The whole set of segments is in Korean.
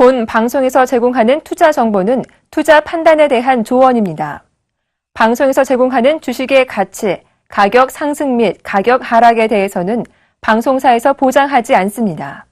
본 방송에서 제공하는 투자 정보는 투자 판단에 대한 조언입니다. 방송에서 제공하는 주식의 가치, 가격 상승 및 가격 하락에 대해서는 방송사에서 보장하지 않습니다.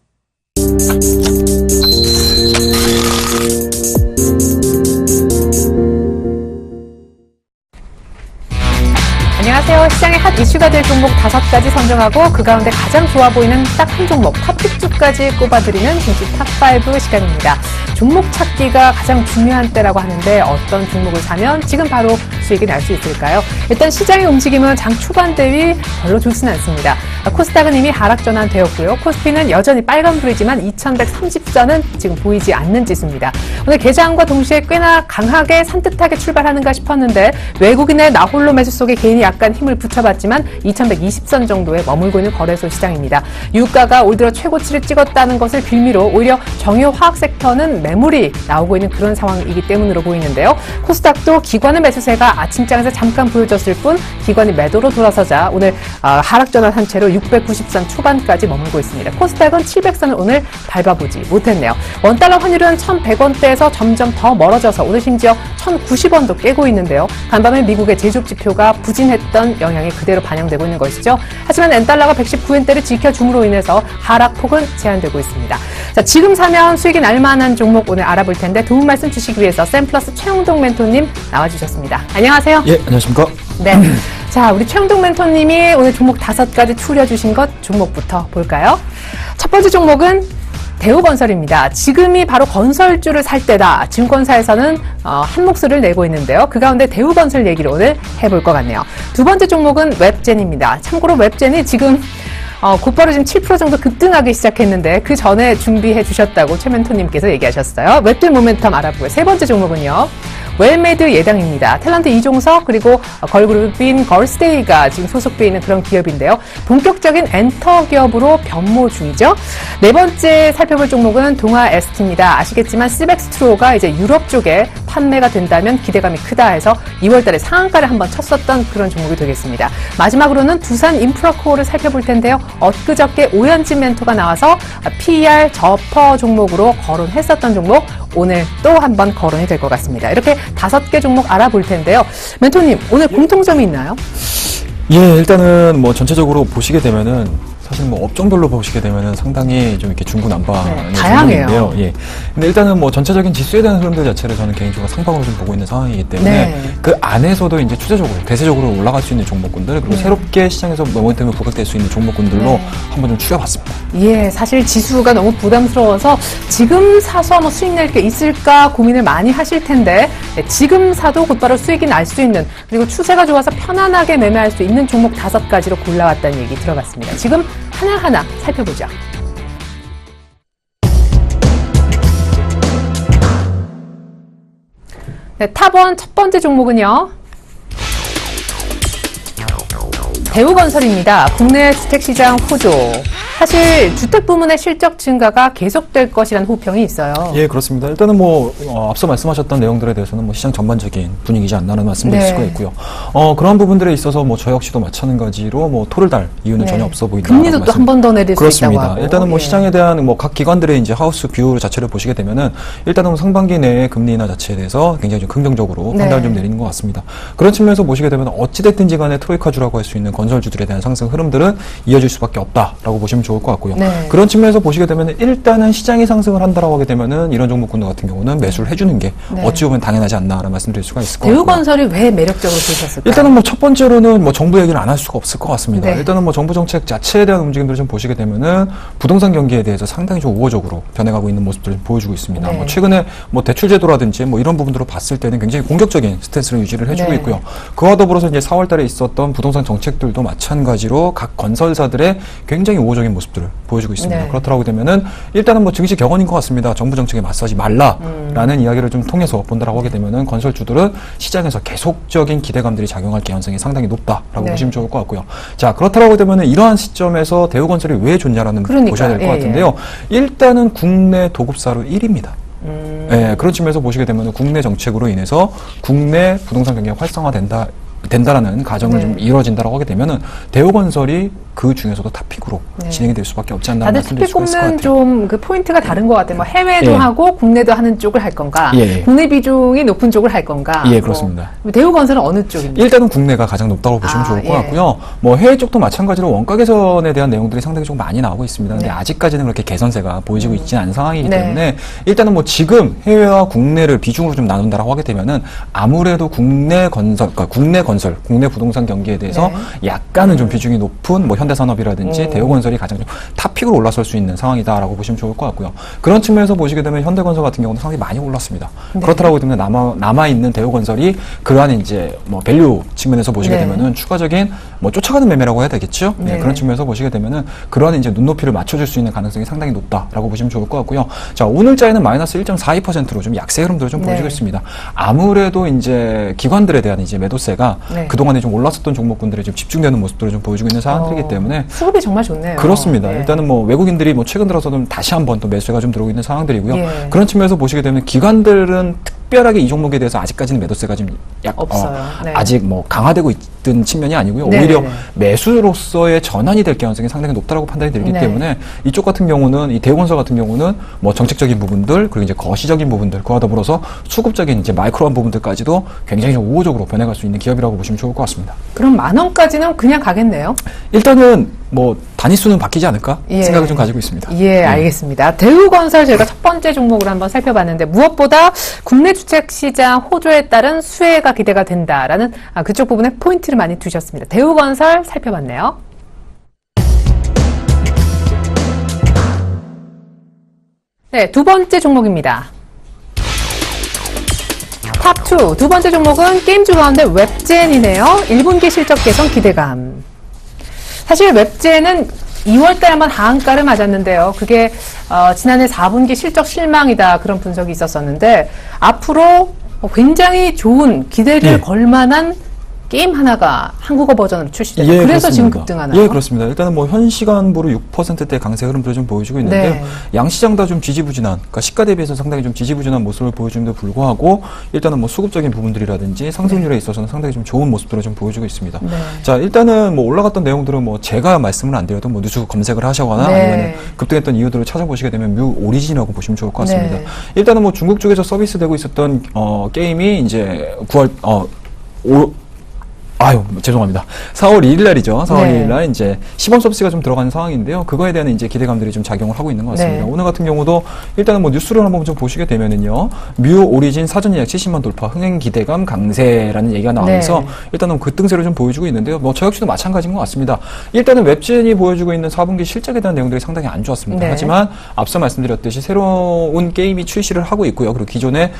안녕하세요. 시장의 핫 이슈가 될 종목 5가지 선정하고 그 가운데 가장 좋아 보이는 딱 한 종목 탑픽2까지 꼽아드리는 증시 탑5 시간입니다. 종목 찾기가 가장 중요한 때라고 하는데 어떤 종목을 사면 지금 바로 수익이 날 수 있을까요? 일단 시장의 움직임은 장 초반 대비 별로 좋지는 않습니다. 코스닥은 이미 하락 전환되었고요. 코스피는 여전히 빨간불이지만 2130선은 지금 보이지 않는 지수입니다. 오늘 개장과 동시에 꽤나 강하게 산뜻하게 출발하는가 싶었는데 외국인의 나홀로 매수 속에 개인이 약간 힘을 붙여봤지만 2120선 정도에 머물고 있는 거래소 시장입니다. 유가가 올 들어 최고치를 찍었다는 것을 빌미로 오히려 정유 화학 섹터는 매물이 나오고 있는 그런 상황이기 때문으로 보이는데요. 코스닥도 기관의 매수세가 아침장에서 잠깐 보여졌을 뿐 기관이 매도로 돌아서자 오늘 하락 전환한 채로 690선 초반까지 머물고 있습니다. 코스닥은 700선을 오늘 밟아보지 못했네요. 원달러 환율은 1100원대에서 점점 더 멀어져서 오늘 심지어 1090원도 깨고 있는데요. 간밤에 미국의 제조업 지표가 부진했던 영향이 그대로 반영되고 있는 것이죠. 하지만 엔달러가 119엔대를 지켜줌으로 인해서 하락폭은 제한되고 있습니다. 자, 지금 사면 수익이 날 만한 종목 오늘 알아볼 텐데 도움 말씀 주시기 위해서 샘플러스 최영동 멘토님 나와주셨습니다. 안녕하세요. 예, 안녕하십니까. 네. 자, 우리 최영동 멘토님이 오늘 종목 5가지 추려주신 것 종목부터 볼까요? 첫 번째 종목은 대우건설입니다. 지금이 바로 건설주를 살 때다. 증권사에서는 한 목소리를 내고 있는데요. 그 가운데 대우건설 얘기를 오늘 해볼 것 같네요. 두 번째 종목은 웹젠입니다. 참고로 웹젠이 지금 곧바로 지금 7% 정도 급등하기 시작했는데 그 전에 준비해 주셨다고 최 멘토님께서 얘기하셨어요. 웹젠 모멘텀 알아보고요. 세 번째 종목은요. 웰메드 예당입니다. 탤런트 이종석 그리고 걸그룹인 걸스데이가 지금 소속되어 있는 그런 기업인데요. 본격적인 엔터 기업으로 변모 중이죠. 네 번째 살펴볼 종목은 동아 ST입니다. 아시겠지만 시벡스트로가 이제 유럽 쪽에 판매가 된다면 기대감이 크다 해서 2월 달에 상한가를 한번 쳤었던 그런 종목이 되겠습니다. 마지막으로는 두산 인프라코어를 살펴볼 텐데요. 엊그저께 오현진 멘토가 나와서 PER 저퍼 종목으로 거론했었던 종목 오늘 또 한 번 거론이 될 것 같습니다. 이렇게 5개 종목 알아볼 텐데요. 멘토님, 오늘 공통점이 있나요? 예, 일단은 뭐 전체적으로 보시게 되면은 사실 뭐 업종별로 보시게 되면은 상당히 좀 이렇게 중구난방의 다양해요. 종목인데요. 예. 근데 일단은 뭐 전체적인 지수에 대한 흐름들 자체를 저는 개인적으로 상방으로 좀 보고 있는 상황이기 때문에 네. 그 안에서도 이제 추세적으로 대세적으로 올라갈 수 있는 종목군들 그리고 새롭게 시장에서 모멘텀이 부각될 수 있는 종목군들로 한번 좀 추려봤습니다. 예, 사실 지수가 너무 부담스러워서 지금 사서 뭐 수익 낼 게 있을까 고민을 많이 하실 텐데 지금 사도 곧바로 수익이 날 수 있는 그리고 추세가 좋아서 편안하게 매매할 수 있는 종목 5가지로 골라왔다는 얘기 들어봤습니다. 지금 하나하나 살펴보죠. 네, 탑1 첫 번째 종목은요. 대우건설입니다. 국내 주택시장 호조. 사실 주택 부문의 실적 증가가 계속될 것이라는 호평이 있어요. 예, 그렇습니다. 일단은 뭐 앞서 말씀하셨던 내용들에 대해서는 뭐 시장 전반적인 분위기지 않나라는 말씀드릴 수가 있고요. 그런 부분들에 있어서 뭐 저 역시도 마찬가지로 뭐 토를 달 이유는 전혀 없어 보인다. 금리도 또 한 번 더 내릴 수 있다고 그렇습니다. 하고. 일단은 뭐 시장에 대한 뭐 각 기관들의 이제 하우스 뷰 자체를 보시게 되면은 일단은 상반기 내에 금리 인하 자체에 대해서 굉장히 좀 긍정적으로 판단을 좀 내리는 것 같습니다. 그런 측면에서 보시게 되면 어찌됐든지 간에 트로이카주라고 할 수 있는 건설주들에 대한 상승 흐름들은 이어질 수밖에 없다라고 보시면 좋을 것 같고요. 그런 측면에서 보시게 되면 일단은 시장이 상승을 한다라고 하게 되면은 이런 종목군들 같은 경우는 매수를 해주는 게 어찌 보면 당연하지 않나라는 말씀드릴 수가 있을 것 같고요. 대우건설이 왜 매력적으로 보셨을까요? 일단은 뭐 첫 번째로는 뭐 정부 얘기를 안 할 수가 없을 것 같습니다. 일단은 뭐 정부 정책 자체에 대한 움직임들을 좀 보시게 되면은 부동산 경기에 대해서 상당히 좀 우호적으로 변해가고 있는 모습들을 보여주고 있습니다. 뭐 최근에 뭐 대출 제도라든지 뭐 이런 부분들로 봤을 때는 굉장히 공격적인 스탠스를 유지를 해주고 있고요. 그와 더불어서 이제 4월달에 있었던 부동산 정책들도 마찬가지로 각 건설사들의 굉장히 우호적인 모습들을 보여주고 있습니다. 그렇더라고 되면은 일단은 뭐 증시 격언인 것 같습니다. 정부 정책에 맞서지 말라라는 이야기를 좀 통해서 본다라고 하게 되면은 건설주들은 시장에서 계속적인 기대감들이 작용할 개연성이 상당히 높다라고 보시면 좋을 것 같고요. 자, 그렇다고 되면은 이러한 시점에서 대우건설이 왜 좋냐라는 보셔야 될 것 같은데요. 일단은 국내 도급사로 1위입니다. 예, 그런 측면에서 보시게 되면 국내 정책으로 인해서 국내 부동산 경기가 활성화된다. 된다라는 가정을 네. 좀 이루어진다라고 하게 되면은 대우건설이 그 중에서도 탑픽으로 네. 진행이 될 수밖에 없지 않나 다들 말씀드릴 탑픽 수가 있을 것 꼽는 같아요. 좀 그 포인트가 다른 것 같아요. 뭐 해외도 예. 하고 국내도 하는 쪽을 할 건가, 예. 국내 비중이 높은 쪽을 할 건가. 예, 그렇습니다. 뭐 대우건설은 어느 쪽입니까? 일단은 국내가 가장 높다고 보시면 좋을 것 예. 같고요. 뭐 해외 쪽도 마찬가지로 원가 개선에 대한 내용들이 상당히 좀 많이 나오고 있습니다. 근데 네. 아직까지는 그렇게 개선세가 보이지고 있지는 않은 상황이기 네. 때문에 일단은 뭐 지금 해외와 국내를 비중으로 좀 나눈다라고 하게 되면은 아무래도 국내 건설, 국내 부동산 경기에 대해서 네. 약간은 좀 비중이 높은 뭐 현대산업이라든지 대우건설이 가장 좀 탑픽으로 올라설 수 있는 상황이다라고 보시면 좋을 것 같고요. 그런 측면에서 보시게 되면 현대건설 같은 경우는 상당히 많이 올랐습니다. 네. 그렇다고 하기 때문에 남아있는 대우건설이 그러한 이제 뭐 밸류 측면에서 보시게 네. 되면은 추가적인 뭐 쫓아가는 매매라고 해야 되겠죠. 네, 네. 그런 측면에서 보시게 되면은 그러한 이제 눈높이를 맞춰줄 수 있는 가능성이 상당히 높다라고 보시면 좋을 것 같고요. 자, 오늘자에는 마이너스 1.42%로 좀 약세 흐름들을 좀 네. 보여주고 있습니다. 아무래도 이제 기관들에 대한 이제 매도세가 네. 그동안에 좀 올랐었던 종목군들이 좀 집중되는 모습들을 좀 보여주고 있는 상황들이기 때문에 수급이 정말 좋네요. 그렇습니다. 네. 일단은 뭐 외국인들이 뭐 최근 들어서는 다시 한번 또 매수가 좀 들어오고 있는 상황들이고요. 예. 그런 측면에서 보시게 되면 기관들은 특별하게 이 종목에 대해서 아직까지는 매도세가 좀 없어요. 네. 아직 뭐 강화되고 있던 측면이 아니고요. 네, 오히려 네. 매수로서의 전환이 될 가능성이 상당히 높다라고 판단이 되기 네. 때문에 이쪽 같은 경우는 이 대우건설 같은 경우는 뭐 정책적인 부분들 그리고 이제 거시적인 부분들 그와 더불어서 수급적인 이제 마이크로한 부분들까지도 굉장히 좀 우호적으로 변해갈 수 있는 기업이라고 보시면 좋을 것 같습니다. 그럼 10,000원까지는 그냥 가겠네요. 일단은 뭐 단위수는 바뀌지 않을까 예. 생각을 좀 가지고 있습니다. 예, 알겠습니다. 대우건설 저희가 첫 번째 종목으로 한번 살펴봤는데 무엇보다 국내 주택시장 호조에 따른 수혜가 기대가 된다라는 그쪽 부분에 포인트를 많이 두셨습니다. 대우건설 살펴봤네요. 네, 두 번째 종목입니다. 탑2 두 번째 종목은 게임주 가운데 웹젠이네요. 1분기 실적 개선 기대감. 사실 웹젠은 2월달에 한번 하한가를 맞았는데요. 그게 지난해 4분기 실적 실망이다 그런 분석이 있었었는데 앞으로 굉장히 좋은 기대를 예. 걸만한 게임 하나가 한국어 버전으로 출시돼요. 그래서 그렇습니다. 지금 급등하나요? 예, 그렇습니다. 일단은 뭐 현 시간부로 6%대 강세 흐름들을 좀 보여주고 있는데요. 네. 양시장 다 좀 지지부진한, 그러니까 시가 대비해서 상당히 좀 지지부진한 모습을 보여주는데 불구하고 일단은 뭐 수급적인 부분들이라든지 상승률에 있어서는 상당히 좀 좋은 모습들을 좀 보여주고 있습니다. 네. 자, 일단은 뭐 올라갔던 내용들은 뭐 제가 말씀을 안 드려도 뭐 뉴스 검색을 하시거나 네. 아니면 급등했던 이유들을 찾아보시게 되면 뮤 오리진이라고 보시면 좋을 것 같습니다. 네. 일단은 뭐 중국 쪽에서 서비스되고 있었던 게임이 이제 4월 2일 날이죠. 4월 네. 2일 날 이제 시범 서비스가 좀 들어가는 상황인데요. 그거에 대한 이제 기대감들이 좀 작용을 하고 있는 것 같습니다. 네. 오늘 같은 경우도 일단은 뭐 뉴스를 한번 좀 보시게 되면은요. 뮤 오리진 사전 예약 70만 돌파 흥행 기대감 강세라는 얘기가 나오면서 네. 일단은 급등세를 좀 보여주고 있는데요. 뭐 저 역시도 마찬가지인 것 같습니다. 일단은 웹진이 보여주고 있는 4분기 실적에 대한 내용들이 상당히 안 좋았습니다. 네. 하지만 앞서 말씀드렸듯이 새로운 게임이 출시를 하고 있고요. 그리고 기존에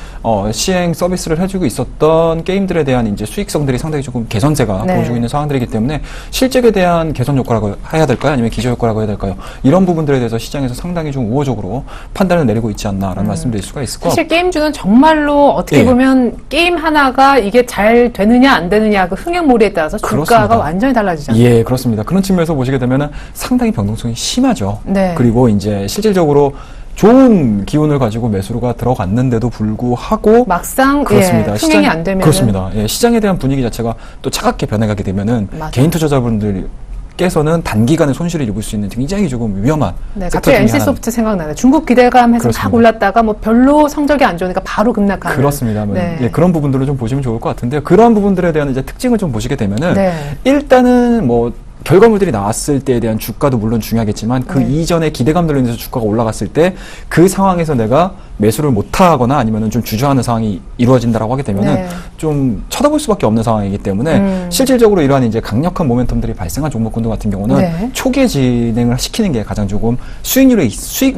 시행 서비스를 해주고 있었던 게임들에 대한 이제 수익성들이 상당히 조금 개선세가 네. 보여주고 있는 상황들이기 때문에 실적에 대한 개선 효과라고 해야 될까요? 아니면 기저 효과라고 해야 될까요? 이런 부분들에 대해서 시장에서 상당히 좀 우호적으로 판단을 내리고 있지 않나라는 말씀드릴 수가 있을 것 사실 같고. 게임주는 정말로 어떻게 예. 보면 게임 하나가 이게 잘 되느냐 안 되느냐 그 흥행몰이에 따라서 주가가 그렇습니다. 완전히 달라지잖아요. 예, 그렇습니다. 그런 측면에서 보시게 되면은 상당히 변동성이 심하죠. 네. 그리고 이제 실질적으로 좋은 기운을 가지고 매수가 들어갔는데도 불구하고 막상 그렇습니다. 흥행이 안 되면 그렇습니다. 예, 시장에 대한 분위기 자체가 또 차갑게 변해가게 되면은 맞아요. 개인 투자자분들께서는 단기간에 손실을 입을 수 있는 굉장히 조금 위험한 네, 섹터 갑자기 중에 하나는 NC소프트 생각나요. 중국 기대감 해서 막 그렇습니다. 올랐다가 뭐 별로 성적이 안 좋으니까 바로 급락하는. 그렇습니다. 네. 예, 그런 부분들을 좀 보시면 좋을 것 같은데요. 그러한 부분들에 대한 이제 특징을 좀 보시게 되면은 네. 일단은 뭐 결과물들이 나왔을 때에 대한 주가도 물론 중요하겠지만 그 네. 이전에 기대감들로 인해서 주가가 올라갔을 때 그 상황에서 내가 매수를 못하거나 아니면은 좀 주저하는 상황이 이루어진다라고 하게 되면은 네. 좀 쳐다볼 수밖에 없는 상황이기 때문에 실질적으로 이러한 이제 강력한 모멘텀들이 발생한 종목군들 같은 경우는 네. 초기에 진행을 시키는 게 가장 조금 수익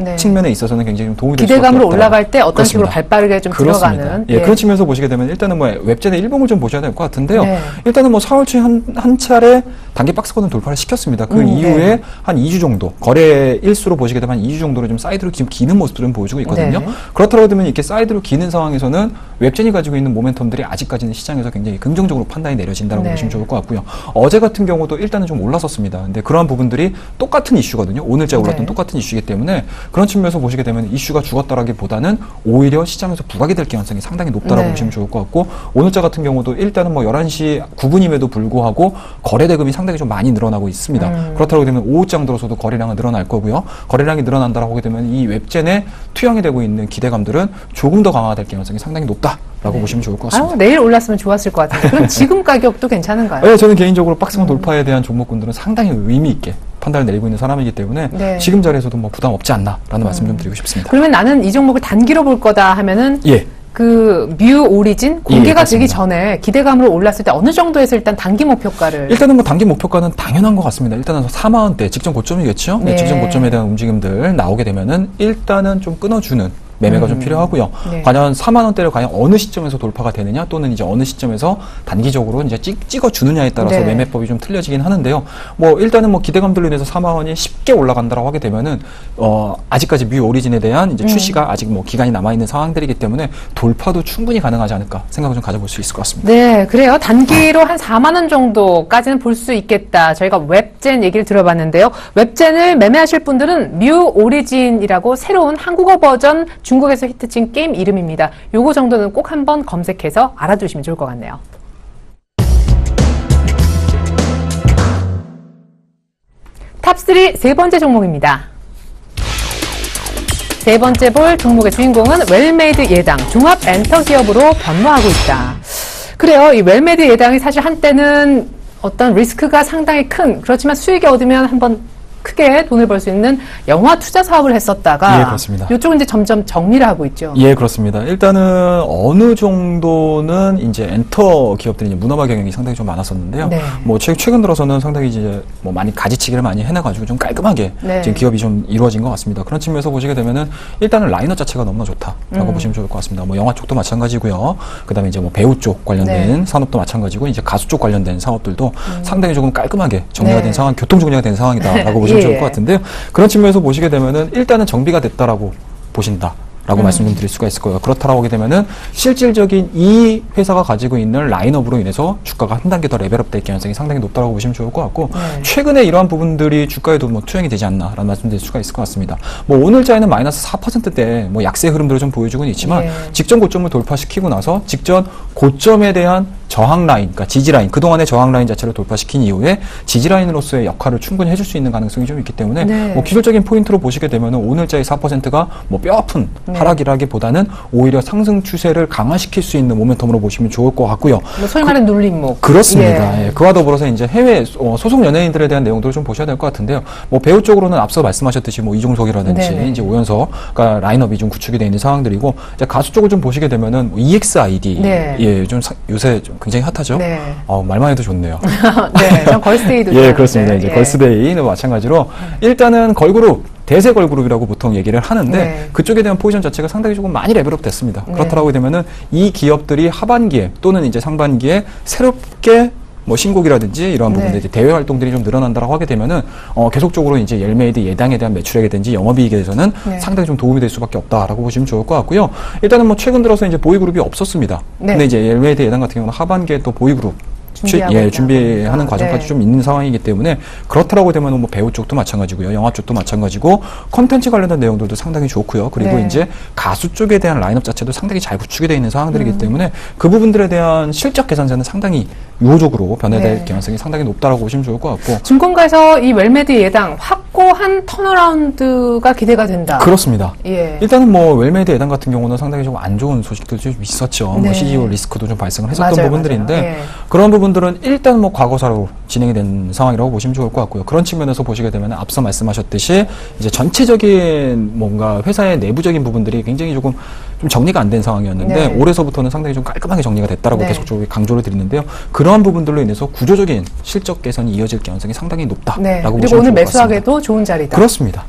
네. 측면에 있어서는 굉장히 좀 도움이 될 수밖에 기대감으로 없다. 올라갈 때 어떤 식으로 그렇습니다. 발빠르게 좀 그렇습니다. 들어가는. 예, 그런 측면에서 보시게 되면 일단은 뭐 웹젠의 일봉을 좀 보셔야 될 것 같은데요. 네. 일단은 뭐 4월 초에 한 차례 단기 박스권을 돌파를 시켰습니다. 그 이후에 네. 한 2주 정도 거래 일수로 보시게 되면 한 2주 정도로 좀 사이드로 지금 기는 모습들을 보여주고 있거든요. 네. 그렇다고 되면 이렇게 사이드로 기는 상황에서는 웹젠이 가지고 있는 모멘텀들이 아직까지는 시장에서 굉장히 긍정적으로 판단이 내려진다고 보시면 좋을 것 같고요. 어제 같은 경우도 일단은 좀 올랐었습니다. 근데 그러한 부분들이 똑같은 이슈거든요. 오늘자 올랐던 똑같은 이슈이기 때문에 그런 측면에서 보시게 되면 이슈가 죽었다라기보다는 오히려 시장에서 부각이 될 가능성이 상당히 높다라고 보시면 좋을 것 같고, 오늘자 같은 경우도 일단은 뭐 11시 9분임에도 불구하고 거래 대금이 상당히 좀 많이 늘어나고 있습니다. 그렇다고 되면 오후장 들어서도 거래량은 늘어날 거고요. 거래량이 늘어난다라고 하게 되면 이 웹젠에 투영이 되고 있는 기대감들은 조금 더 강화될 가능성이 상당히 높다라고 보시면 좋을 것 같습니다. 내일 올랐으면 좋았을 것 같은데 그럼 지금 가격도 괜찮은가요? 네, 저는 개인적으로 박스권 돌파에 대한 종목군들은 상당히 의미 있게 판단을 내리고 있는 사람이기 때문에 지금 자리에서도 뭐 부담 없지 않나라는 말씀 좀 드리고 싶습니다. 그러면 나는 이 종목을 단기로 볼 거다 하면은 그 뮤 오리진 공개가 되기 전에 기대감으로 올랐을 때 어느 정도에서 일단 단기 목표가를 일단은 뭐 단기 목표가는 당연한 것 같습니다. 일단은 4만 원대 직전 고점이겠죠. 네, 직전 고점에 대한 움직임들 나오게 되면은 일단은 좀 끊어주는 매매가 좀 필요하고요. 과연 4만 원대를 과연 어느 시점에서 돌파가 되느냐, 또는 이제 어느 시점에서 단기적으로 이제 찍어주느냐에 따라서 매매법이 좀 틀려지긴 하는데요. 뭐 일단은 뭐 기대감들로 인해서 4만 원이 쉽게 올라간다라고 하게 되면은 아직까지 뮤 오리진에 대한 이제 출시가 아직 뭐 기간이 남아 있는 상황들이기 때문에 돌파도 충분히 가능하지 않을까 생각을 좀 가져볼 수 있을 것 같습니다. 네, 그래요. 단기로 한 4만 원 정도까지는 볼 수 있겠다. 저희가 웹젠 얘기를 들어봤는데요. 웹젠을 매매하실 분들은 뮤 오리진이라고 새로운 한국어 버전 중국에서 히트친 게임 이름입니다. 요거 정도는 꼭 한번 검색해서 알아두시면 좋을 것 같네요. 탑3 세 번째 종목입니다. 세 번째 볼 종목의 주인공은 웰메이드 예당, 종합 엔터 기업으로 변모하고 있다. 그래요. 이 웰메이드 예당이 사실 한때는 어떤 리스크가 상당히 큰, 그렇지만 수익이 얻으면 한번 크게 돈을 벌 수 있는 영화 투자 사업을 했었다가 그렇습니다. 이쪽은 이제 점점 정리를 하고 있죠. 그렇습니다. 일단은 어느 정도는 이제 엔터 기업들이 이제 문어발 경영이 상당히 좀 많았었는데요. 뭐 최근 들어서는 상당히 이제 뭐 많이 가지치기를 많이 해놔가지고 좀 깔끔하게 지금 기업이 좀 이루어진 것 같습니다. 그런 측면에서 보시게 되면은 일단은 라인업 자체가 너무나 좋다라고 보시면 좋을 것 같습니다. 뭐 영화 쪽도 마찬가지고요. 그다음에 이제 뭐 배우 쪽 관련된 산업도 마찬가지고 이제 가수 쪽 관련된 사업들도 상당히 조금 깔끔하게 정리가 된 상황, 교통 정리가 된 상황이다라고 보시면 좋을 것 같은데요. 그런 측면에서 보시게 되면은 일단은 정비가 됐다라고 보신다. 라고 말씀 좀 드릴 수가 있을 거예요. 그렇다라고 하게 되면은 실질적인 이 회사가 가지고 있는 라인업으로 인해서 주가가 한 단계 더 레벨업 될 가능성이 상당히 높다고 보시면 좋을 것 같고, 최근에 이러한 부분들이 주가에도 뭐 투영이 되지 않나라는 말씀 드릴 수가 있을 것 같습니다. 뭐 오늘자에는 마이너스 4%대 뭐 약세 흐름들을 좀 보여주고는 있지만 직전 고점을 돌파시키고 나서 직전 고점에 대한 저항 라인, 그러니까 지지 라인, 그동안의 저항 라인 자체를 돌파시킨 이후에 지지 라인으로서의 역할을 충분히 해줄 수 있는 가능성이 좀 있기 때문에 뭐 기술적인 포인트로 보시게 되면은 오늘자의 4%가 뭐 뼈아픈 하락이라기보다는 오히려 상승 추세를 강화시킬 수 있는 모멘텀으로 보시면 좋을 것 같고요. 뭐 소위 말하는 눌림목. 그렇습니다. 그와 더불어서 이제 해외 소속 연예인들에 대한 내용들을 좀 보셔야 될 것 같은데요. 뭐 배우 쪽으로는 앞서 말씀하셨듯이 뭐 이종석이라든지 이제 오연서, 그러니까 라인업이 좀 구축이 되어 있는 상황들이고, 이제 가수 쪽을 좀 보시게 되면은 뭐 EXID, 좀 요새 좀 굉장히 핫하죠. 말만 해도 좋네요. 전 걸스데이도 그렇습니다. 이제 걸스데이는 마찬가지로 일단은 걸그룹, 대세 걸그룹이라고 보통 얘기를 하는데 그쪽에 대한 포지션 자체가 상당히 조금 많이 레벨업 됐습니다. 그렇다고 되면은 이 기업들이 하반기에 또는 이제 상반기에 새롭게 뭐 신곡이라든지 이러한 부분들이 대외 활동들이 좀 늘어난다라고 하게 되면은 계속적으로 이제 웰메이드 예당에 대한 매출액이라든지 영업이익에 대해서는 상당히 좀 도움이 될 수밖에 없다라고 보시면 좋을 것 같고요. 일단은 뭐 최근 들어서 이제 보이그룹이 없었습니다. 근데 이제 웰메이드 예당 같은 경우는 하반기에 또 보이그룹 준비하는 과정까지 좀 있는 상황이기 때문에 그렇다라고 되면 뭐 배우 쪽도 마찬가지고요, 영화 쪽도 마찬가지고 콘텐츠 관련된 내용들도 상당히 좋고요. 그리고 이제 가수 쪽에 대한 라인업 자체도 상당히 잘 구축이 되어 있는 상황들이기 때문에 그 부분들에 대한 실적 계산서는 상당히 유호적으로 변화될 가능성이 상당히 높다라고 보시면 좋을 것 같고, 증권가에서 이 웰메이드 예당 확고한 턴어라운드가 기대가 된다. 그렇습니다. 일단은 뭐 웰메이드 예당 같은 경우는 상당히 좀 안 좋은 소식도 좀 있었죠. 뭐 CEO 리스크도 좀 발생을 했었던 부분들인데 그런 부분들은 일단 뭐 과거사로 진행이 된 상황이라고 보시면 좋을 것 같고요. 그런 측면에서 보시게 되면 앞서 말씀하셨듯이 이제 전체적인 뭔가 회사의 내부적인 부분들이 굉장히 조금 좀 정리가 안 된 상황이었는데 올해서부터는 상당히 좀 깔끔하게 정리가 됐다라고 계속적으로 강조를 드리는데요. 그러한 부분들로 인해서 구조적인 실적 개선이 이어질 가능성이 상당히 높다라고 보시면 좋을 것 같습니다. 그리고 오늘 매수하기도 좋은 자리다. 그렇습니다.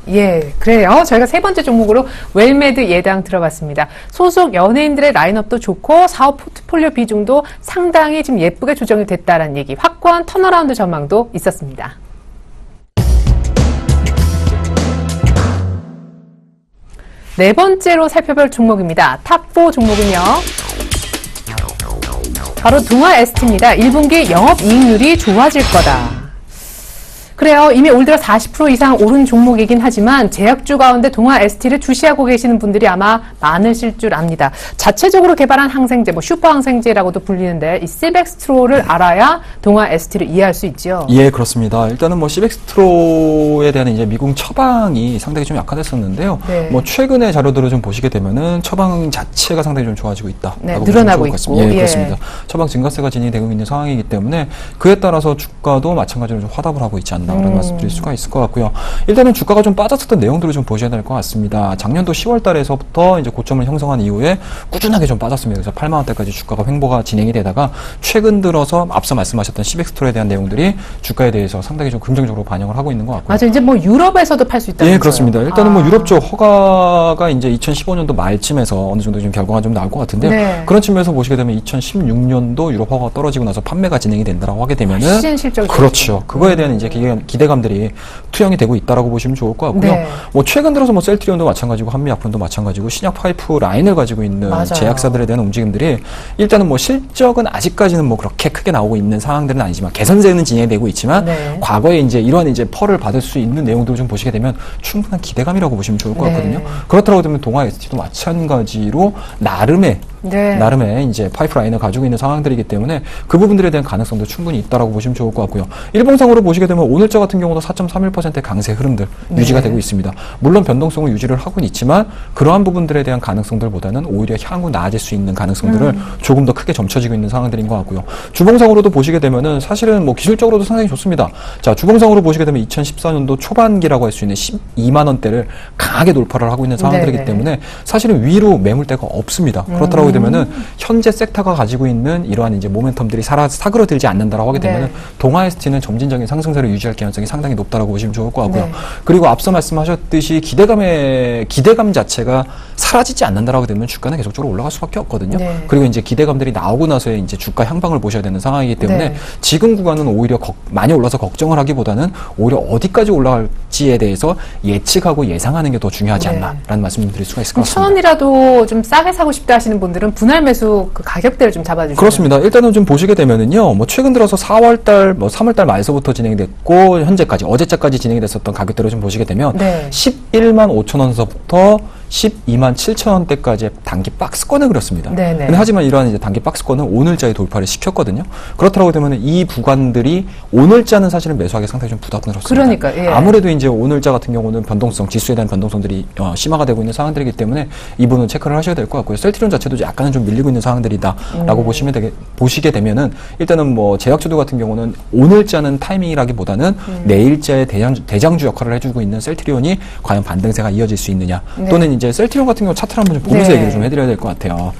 그래요. 저희가 세 번째 종목으로 웰메이드 예당 들어봤습니다. 소속 연예인들의 라인업도 좋고 사업 포트폴리오 비중도 상당히 지금 예쁘게 조정이 됐다라는 얘기, 확고한 턴어라운드 전망도 있었습니다. 네 번째로 살펴볼 종목입니다. 탑4 종목은요. 바로 동아 ST입니다. 1분기 영업이익률이 좋아질 거다. 그래요. 이미 올 들어 40% 이상 오른 종목이긴 하지만 제약주 가운데 동아 ST를 주시하고 계시는 분들이 아마 많으실 줄 압니다. 자체적으로 개발한 항생제, 슈퍼 항생제라고도 불리는데 이 시백스트로를 알아야 동아 ST를 이해할 수 있죠. 예, 그렇습니다. 일단은 시백스트로에 대한 이제 미국 처방이 상당히 좀 약화됐었는데요. 네. 최근의 자료들을 좀 보시게 되면은 처방 자체가 상당히 좀 좋아지고 있다. 네, 늘어나고 있고. 예, 그렇습니다. 처방 증가세가 진행되고 있는 상황이기 때문에 그에 따라서 주가도 마찬가지로 좀 화답을 하고 있지 않나. 그런 말씀 드릴 수가 있을 것 같고요. 일단은 주가가 좀 빠졌었던 내용들을 좀 보셔야 될 것 같습니다. 작년도 10월 달에서부터 이제 고점을 형성한 이후에 꾸준하게 좀 빠졌습니다. 그래서 8만 원대까지 주가가 횡보가 진행이 되다가 최근 들어서 앞서 말씀하셨던 시백스토어에 대한 내용들이 주가에 대해서 상당히 좀 긍정적으로 반영을 하고 있는 것 같고요. 맞아요. 이제 유럽에서도 팔 수 있다면서요. 예, 그렇습니다. 일단은 유럽 쪽 허가가 이제 2015년도 말쯤에서 어느 정도 좀 결과가 좀 나올 것 같은데요. 네. 그런 측면에서 보시게 되면 2016년도 유럽 허가가 떨어지고 나서 판매가 진행이 된다라고 하게 되면은 시즌 실적이 그렇죠. 그거에 대한 이제 기대감들이 투영이 되고 있다라고 보시면 좋을 것 같고요. 네. 최근 들어서 셀트리온도 마찬가지고 한미약품도 마찬가지고 신약 파이프 라인을 가지고 있는 맞아요. 제약사들에 대한 움직임들이 일단은 실적은 아직까지는 그렇게 크게 나오고 있는 상황들은 아니지만 개선세는 진행되고 있지만 네. 과거에 이제 이러한 이제 펄을 받을 수 있는 내용들을 좀 보시게 되면 충분한 기대감이라고 보시면 좋을 것 네. 같거든요. 그렇다고 되면 동아 ST도 마찬가지로 나름의 이제 파이프라인을 가지고 있는 상황들이기 때문에 그 부분들에 대한 가능성도 충분히 있다라고 보시면 좋을 것 같고요. 일봉상으로 보시게 되면 오늘자 같은 경우도 4.31%의 강세 흐름들 유지가 되고 있습니다. 물론 변동성을 유지를 하고는 있지만 그러한 부분들에 대한 가능성들보다는 오히려 향후 나아질 수 있는 가능성들을 조금 더 크게 점쳐지고 있는 상황들인 것 같고요. 주봉상으로도 보시게 되면은 사실은 기술적으로도 상당히 좋습니다. 자, 주봉상으로 보시게 되면 2014년도 초반기라고 할 수 있는 12만 원대를 강하게 돌파를 하고 있는 상황들이기 때문에 사실은 위로 매물대가 없습니다. 그렇다고 되면은 현재 섹터가 가지고 있는 이러한 이제 모멘텀들이 사그러들지 않는다라고 하게 되면은 동아 ST는 점진적인 상승세를 유지할 가능성이 상당히 높다라고 보시면 좋을 것 같고요. 그리고 앞서 말씀하셨듯이 기대감 자체가 사라지지 않는다라고 되면 주가는 계속적으로 올라갈 수밖에 없거든요. 그리고 이제 기대감들이 나오고 나서의 이제 주가 향방을 보셔야 되는 상황이기 때문에 지금 구간은 오히려 많이 올라서 걱정을 하기보다는 오히려 어디까지 올라갈지에 대해서 예측하고 예상하는 게 더 중요하지 않나라는 말씀을 드릴 수가 있을 것 같습니다. 1,000원이라도 좀 싸게 사고 싶다 하시는 분들은 분할 매수 그 가격대를 좀 잡아주시면 그렇습니다. 일단은 좀 보시게 되면은요, 최근 들어서 4월달, 3월달 말서부터 진행됐고, 현재까지, 어제자까지 진행이 됐었던 가격대로 좀 보시게 되면, 11만 5천 원서부터 12만 7천 원대까지의 단기 박스권을 그렸습니다. 근데 하지만 이러한 이제 단기 박스권은 오늘자에 돌파를 시켰거든요. 그렇다고 되면 이 구간들이 오늘자는 사실은 매수하기 상당히 좀 부담스럽습니다. 그러니까, 아무래도 이제 오늘자 같은 경우는 변동성, 지수에 대한 변동성들이 심화가 되고 있는 상황들이기 때문에 이 부분은 체크를 하셔야 될 것 같고요. 셀트리온 자체도 약간은 좀 밀리고 있는 상황들이다라고 보시게 되면은 일단은 제약주도 같은 경우는 오늘자는 타이밍이라기보다는 내일자의 대장주 역할을 해주고 있는 셀트리온이 과연 반등세가 이어질 수 있냐 또는 이제 셀트리온 같은 경우 차트를 한번 좀 보면서 얘기를 좀 해드려야 될 것 같아요.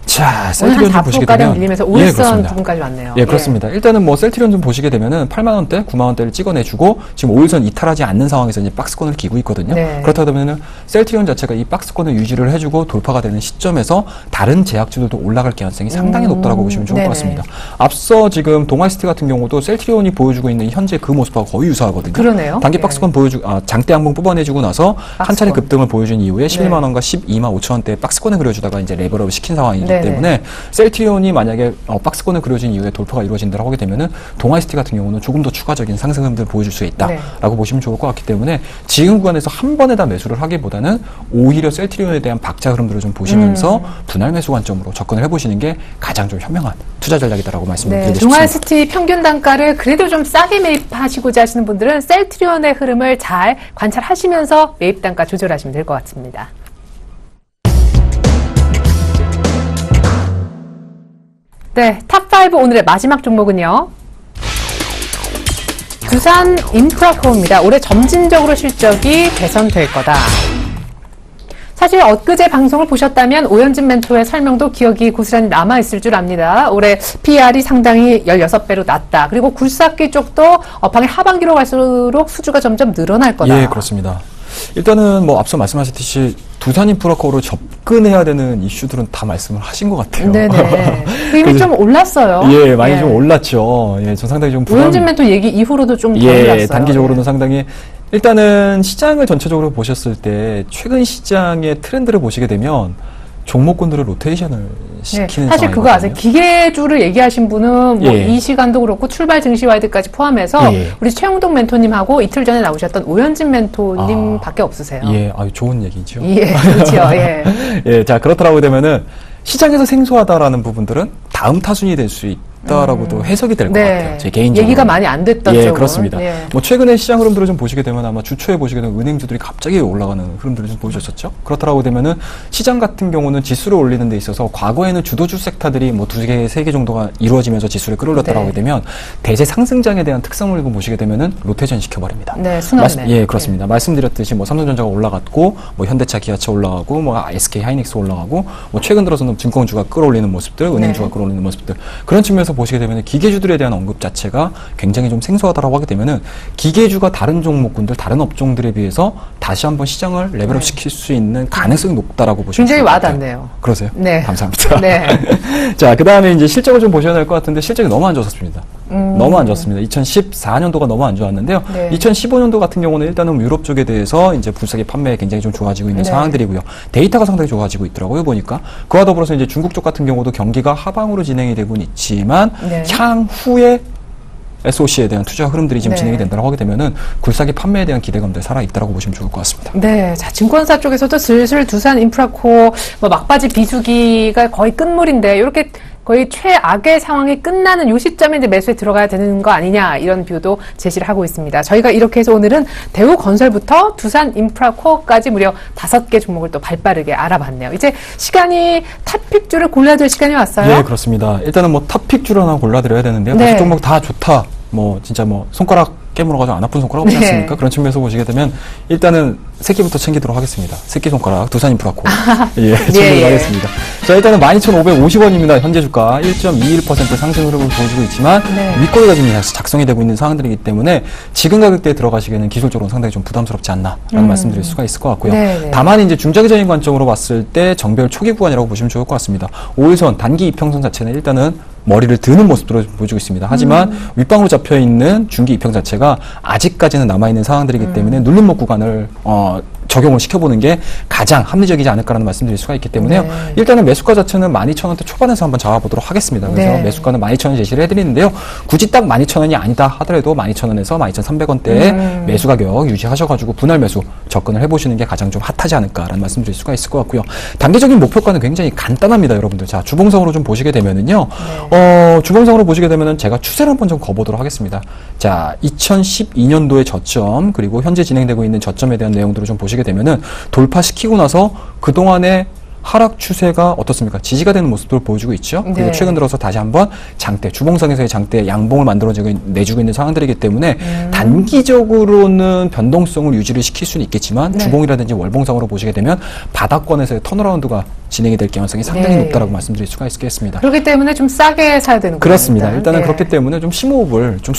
자, 셀트리온 좀 보시게 되면 밀리면서 오일선 부분까지 왔네요. 예, 그렇습니다. 일단은 셀트리온 좀 보시게 되면은 8만 원대, 9만 원대를 찍어내주고 지금 오일선 이탈하지 않는 상황에서 이제 박스권을 기고 있거든요. 그렇다 보면은 셀트리온 자체가 이 박스권을 유지를 해주고 돌파가 되는 시점에서 다른 제약주들도 올라갈 가능성이 상당히 높다라고 보시면 좋을 것 같습니다. 앞서 지금 동아 ST 같은 경우도 셀트리온이 보여주고 있는 현재 그 모습하고 거의 유사하거든요. 그러네요. 단기 박스권 장대 항봉 뽑아내주고 나서 한 차례 급등을 보여준 이후에 11만 원과 12만 5천 원대 박스권을 그려주다가 이제 레벨업을 시킨 상황이기 때문에 셀트리온이 만약에 박스권을 그려진 이후에 돌파가 이루어진다고 하게 되면은 동아 ST 같은 경우는 조금 더 추가적인 상승 흐름들을 보여줄 수 있다라고 보시면 좋을 것 같기 때문에 지금 구간에서 한 번에 다 매수를 하기보다는 오히려 셀트리온에 대한 박자 흐름들을 좀 보시면서 분할 매수 관점으로 접근을 해보시는 게 가장 좀 현명한 투자 전략이다라고 말씀을 드리고 싶습니다. 동아 ST 평균 단가를 그래도 좀 싸게 매입하시고자 하시는 분들은 셀트리온의 흐름을 잘 관찰하시면서 매입 단가 조절하시면 될 것 같습니다. 네, 탑5 오늘의 마지막 종목은요. 두산 인프라코어입니다. 올해 점진적으로 실적이 개선될 거다. 사실 엊그제 방송을 보셨다면 오현진 멘토의 설명도 기억이 고스란히 남아있을 줄 압니다. 올해 PR이 상당히 16배로 낮다. 그리고 굴삭기 쪽도 업황의 하반기로 갈수록 수주가 점점 늘어날 거다. 예, 그렇습니다. 일단은 앞서 말씀하셨듯이 두산 인프라코어로 접근해야 되는 이슈들은 다 말씀을 하신 것 같아요. 네네. 이미 좀 올랐어요. 예, 많이 좀 올랐죠. 예, 좀 상당히 좀 오현진 멘토 얘기 이후로도 좀 더 올랐어요. 단기적으로는 상당히 일단은 시장을 전체적으로 보셨을 때 최근 시장의 트렌드를 보시게 되면 종목군들을 로테이션을 시키는 사실 그거 아세요? 기계주를 얘기하신 분은 뭐 예. 이 시간도 그렇고 출발 증시 와이드까지 포함해서 예. 우리 최영동 멘토님하고 이틀 전에 나오셨던 오현진 멘토님밖에 없으세요. 예, 아유, 좋은 얘기죠. 예, 그렇죠. 예. 예, 자, 그렇다라고 되면은 시장에서 생소하다라는 부분들은 다음 타순이 될 수 있다라고도 해석이 될 것 같아요. 제 개인적으로. 얘기가 많이 안 됐던 예, 쪽은. 그렇습니다. 예. 뭐 최근에 시장 흐름들을 좀 보시게 되면 아마 주초에 보시게 되면 은행주들이 갑자기 올라가는 흐름들을 좀 보여줬었죠. 그렇다라고 되면은 시장 같은 경우는 지수를 올리는 데 있어서 과거에는 주도주 섹터들이 뭐 2개, 3개 정도가 이루어지면서 지수를 끌어올렸다라고 하게 되면 대세 상승장에 대한 특성을 보시게 되면은 로테이션 시켜버립니다. 네, 순환네. 예, 그렇습니다. 말씀드렸듯이 뭐 삼성전자가 올라갔고 뭐 현대차, 기아차 올라가고 뭐 SK 하이닉스 올라가고 뭐 최근 들어서는 증권주가 끌어올리는 모습들, 은행주가 끌어올리는 모습들 그런 측면에서 보시게 되면 기계주들에 대한 언급 자체가 굉장히 좀 생소하다라고 하게 되면은 기계주가 다른 종목군들, 다른 업종들에 비해서 다시 한번 시장을 레벨업 시킬 수 있는 가능성이 높다라고 보시면 굉장히 될 것 같아요. 와닿네요. 그러세요? 네. 감사합니다. 네. 자, 그 다음에 이제 실적을 좀 보셔야 될 것 같은데 실적이 너무 안 좋았습니다. 너무 안 좋았습니다. 2014년도가 너무 안 좋았는데요. 네. 2015년도 같은 경우는 일단은 유럽 쪽에 대해서 이제 불사기 판매 굉장히 좀 좋아지고 있는 네. 상황들이고요. 데이터가 상당히 좋아지고 있더라고요, 보니까. 그와 더불어서 이제 중국 쪽 같은 경우도 경기가 하방으로 진행이 되고는 있지만 네. 향후에 SOC에 대한 투자 흐름들이 지금 네. 진행이 된다고 하게 되면은 굴사기 판매에 대한 기대감들 살아있다고 보시면 좋을 것 같습니다. 네, 자 증권사 쪽에서도 슬슬 두산 인프라코 뭐 막바지 비수기가 거의 끝물인데 이렇게 거의 최악의 상황이 끝나는 이 시점에 이제 매수에 들어가야 되는 거 아니냐 이런 뷰도 제시를 하고 있습니다. 저희가 이렇게 해서 오늘은 대우건설부터 두산 인프라코어까지 무려 5개 종목을 또 발빠르게 알아봤네요. 이제 시간이 탑픽주를 골라야 될 시간이 왔어요. 예, 그렇습니다. 일단은 뭐 탑픽주를 하나 골라드려야 되는데요. 네. 5종목 다 좋다. 뭐 진짜 뭐 손가락 깨물어가지고 안 아픈 손가락 없지 네. 않습니까? 그런 측면에서 보시게 되면 일단은 새끼부터 챙기도록 하겠습니다. 새끼손가락 두산 인프라코 예, 챙기도록 하겠습니다. 자, 일단은 12,550원입니다. 현재 주가 1.21% 상승 흐름을 보여주고 있지만 네. 윗꼬리가 지금 작성이 되고 있는 상황들이기 때문에 지금 가격대에 들어가시기에는 기술적으로 상당히 좀 부담스럽지 않나라는 말씀드릴 수가 있을 것 같고요. 네. 다만 이제 중장기적인 관점으로 봤을 때 정배열 초기 구간이라고 보시면 좋을 것 같습니다. 5일선 단기 이평선 자체는 일단은 머리를 드는 모습들을 보여주고 있습니다. 하지만 윗방으로 잡혀있는 중기 이평 자체가 아직까지는 남아있는 상황들이기 때문에 눌림목 구간을 적용을 시켜보는 게 가장 합리적이지 않을까라는 말씀드릴 수가 있기 때문에요. 네. 일단은 매수가 자체는 12,000원대 초반에서 한번 잡아보도록 하겠습니다. 그래서 네. 매수가는 12,000원 제시를 해드리는데요. 굳이 딱 12,000원이 아니다 하더라도 12,000원에서 12,300원대에 매수 가격 유지하셔가지고 분할 매수 접근을 해보시는 게 가장 좀 핫하지 않을까라는 말씀드릴 수가 있을 것 같고요. 단기적인 목표가는 굉장히 간단합니다, 여러분들. 자, 주봉성으로 좀 보시게 되면은요. 주봉성으로 보시게 되면은 제가 추세를 한번 좀 거보도록 하겠습니다. 자, 2012년도의 저점 그리고 현재 진행되고 있는 저점에 대한 내용들을 좀 보시게 되면은 돌파시키고 나서 그동안의 하락 추세가 어떻습니까? 지지가 되는 모습들을 보여주고 있죠. 네. 그리고 최근 들어서 다시 한번 장대, 주봉선에서의 장대 양봉을 내주고 있는 상황들이기 때문에 단기적으로는 변동성을 유지를 시킬 수는 있겠지만 네. 주봉이라든지 월봉상으로 보시게 되면 바닥권에서의 턴어라운드가 진행이 될 가능성이 상당히 네. 높다라고 말씀드릴 수가 있겠습니다. 그렇기 때문에 좀 싸게 사야 되는 거예요. 그렇습니다. 일단은 네. 그렇기 때문에 좀 수모업을 좀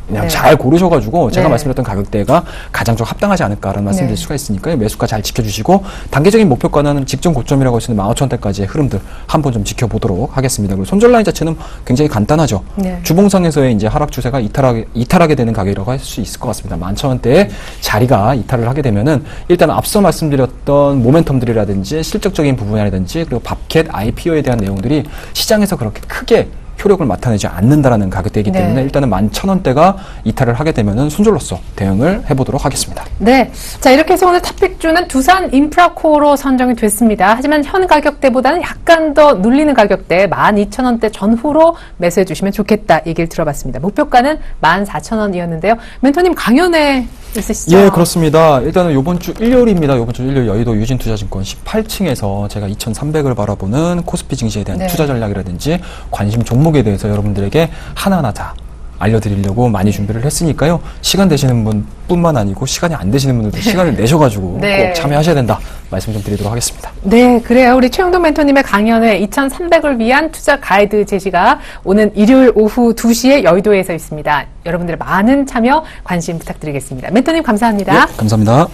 그냥 네. 잘 고르셔가지고 제가 네. 말씀드렸던 가격대가 가장 좀 합당하지 않을까라는 말씀드릴 네. 수가 있으니까요. 매수가 잘 지켜주시고 단기적인 목표가는 직전 고점이라고 하시는 15,000원대까지의 흐름들 한번 좀 지켜보도록 하겠습니다. 그리고 손절 라인 자체는 굉장히 간단하죠. 네. 주봉상에서의 이제 하락 추세가 이탈하게 되는 가격이라고 할 수 있을 것 같습니다. 11,000원대에 자리가 이탈을 하게 되면은 일단 앞서 말씀드렸던 모멘텀들이라든지 실적적인 부분이라든지 그리고 밥캣, IPO에 대한 내용들이 시장에서 그렇게 크게 효력을 나타내지 않는다라는 가격대이기 네. 때문에 일단은 11,000원대가 이탈을 하게 되면은 손절로서 대응을 해보도록 하겠습니다. 네. 자, 이렇게 해서 오늘 탑픽주는 두산 인프라코어로 선정이 됐습니다. 하지만 현 가격대보다는 약간 더 눌리는 가격대 12,000원대 전후로 매수해 주시면 좋겠다 얘기를 들어봤습니다. 목표가는 14,000원이었는데요. 멘토님 강연회 있으시죠? 예, 그렇습니다. 일단은 요번 주 일요일입니다. 요번 주 일요일 여의도 유진투자증권 18층에서 제가 2,300을 바라보는 코스피 증시에 대한 네. 투자 전략이라든지 관심 종목에 대해서 여러분들에게 하나하나 다 알려드리려고 많이 준비를 했으니까요. 시간 되시는 분뿐만 아니고 시간이 안 되시는 분들도 시간을 내셔가지고 네. 꼭 참여하셔야 된다 말씀 좀 드리도록 하겠습니다. 네, 그래요. 우리 최영동 멘토님의 강연회 2,300을 위한 투자 가이드 제시가 오는 일요일 오후 2시에 여의도에서 있습니다. 여러분들의 많은 참여, 관심 부탁드리겠습니다. 멘토님 감사합니다. 예, 감사합니다.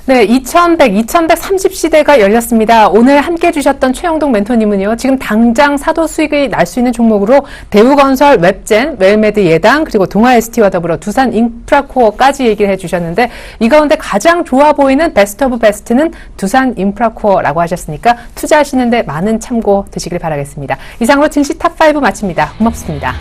네, 2130시대가 열렸습니다. 오늘 함께 해주셨던 최영동 멘토님은요, 지금 당장 사도 수익이 날 수 있는 종목으로 대우건설, 웹젠, 웰메드 예당, 그리고 동아ST와 더불어 두산 인프라코어까지 얘기를 해주셨는데, 이 가운데 가장 좋아 보이는 베스트 오브 베스트는 두산 인프라코어라고 하셨으니까 투자하시는데 많은 참고 드시길 바라겠습니다. 이상으로 증시 탑5 마칩니다. 고맙습니다.